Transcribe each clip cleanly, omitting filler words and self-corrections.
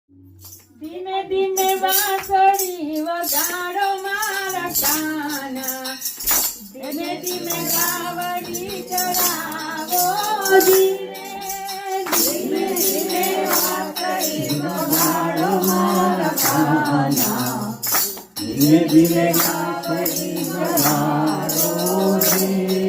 ધીમે ધીમે વાંસળી વગાડો મારા કાના, ધીમે ધીમે ગાવડી ચડાવો ધીરે, ધીમે ધીમે વાંસળી વગાડો મારા કાના, ધીમે ધીમે ગાવડી ચડાવો ધીરે,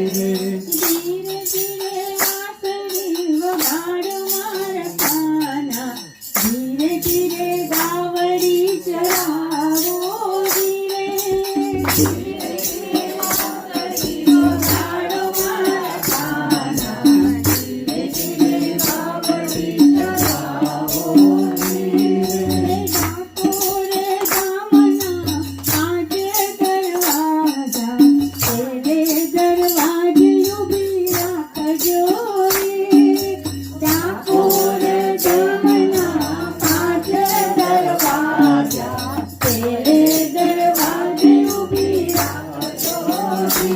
ધીરે ધીરે વાંસળી વગાડો મારા કાના, ધીરે ધીરે ગાવડી ચડાવો ધીરે, ધીરે ધીરે વાંસળી વગાડો મારા કાના, ધીરે ધીરે ગાવડી ચડાવો ધીરે, ડાકોરે ગામના પાંચે દરવાજા, પેલે દરવાજે ઊભી રાખજો રે, ડાકોરે ગામના પાંચે દરવાજા, પેલે દરવાજે ઊભી રાખજો રે,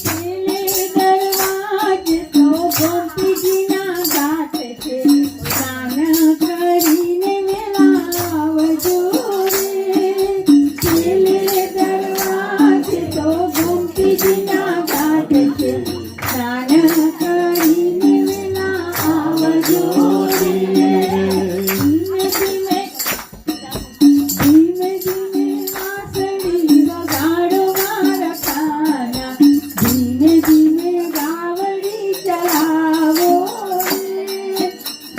પેલે દરવાજે તો ગોપીજીના ઘાટ છે, સ્નાન કરીને વેલા આવજો રે, પેલે દરવાજે તો ગોપીજીના ઘાટ છે, સ્નાન કરીને વેલા આવજો રે, ધીમે ધીમે ધીમે ધીમે વાંસળી વગાડો મારા કાના, ધીમે ધીમે ગાવડી ચડાવો રે,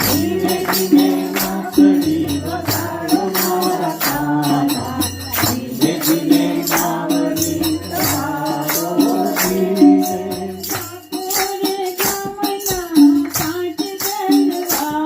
ધીમે ધીમે વાંસળી વગાડો મારા કાના, ધીમે ધીમે ગાવડી ચડાવો રે, ડાકોરે ગામના પાંચ દરવાજા,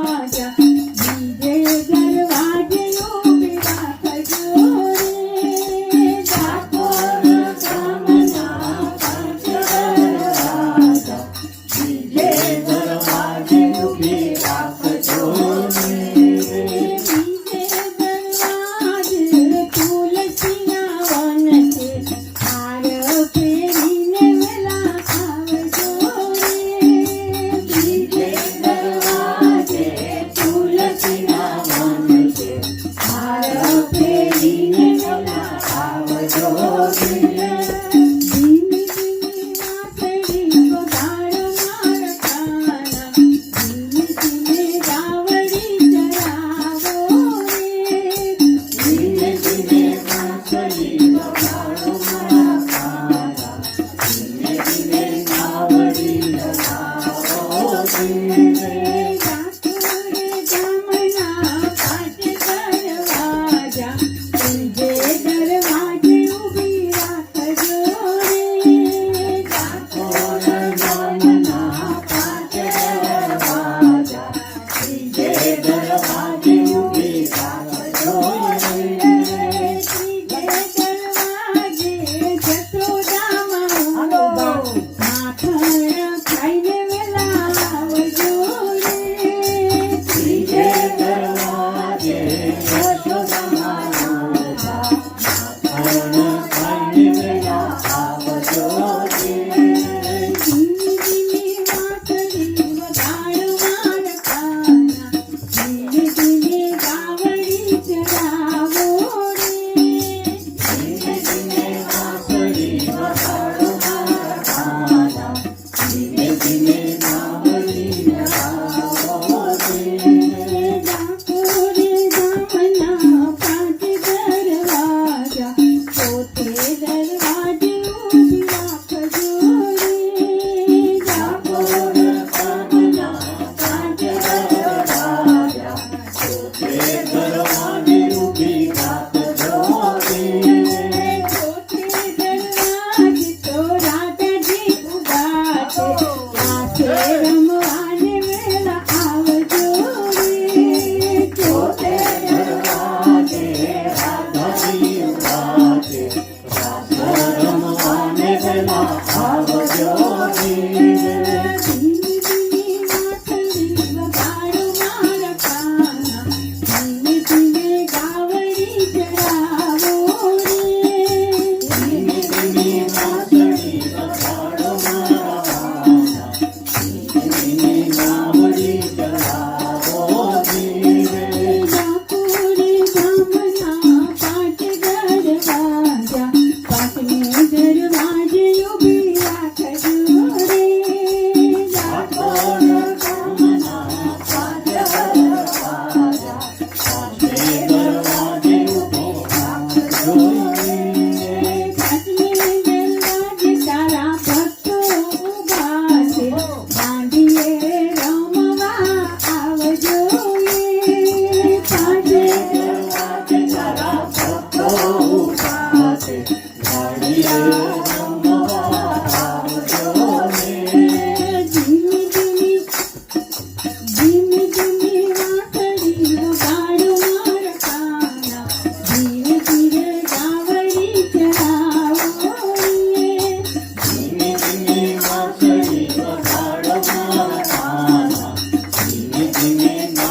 ધીમે ના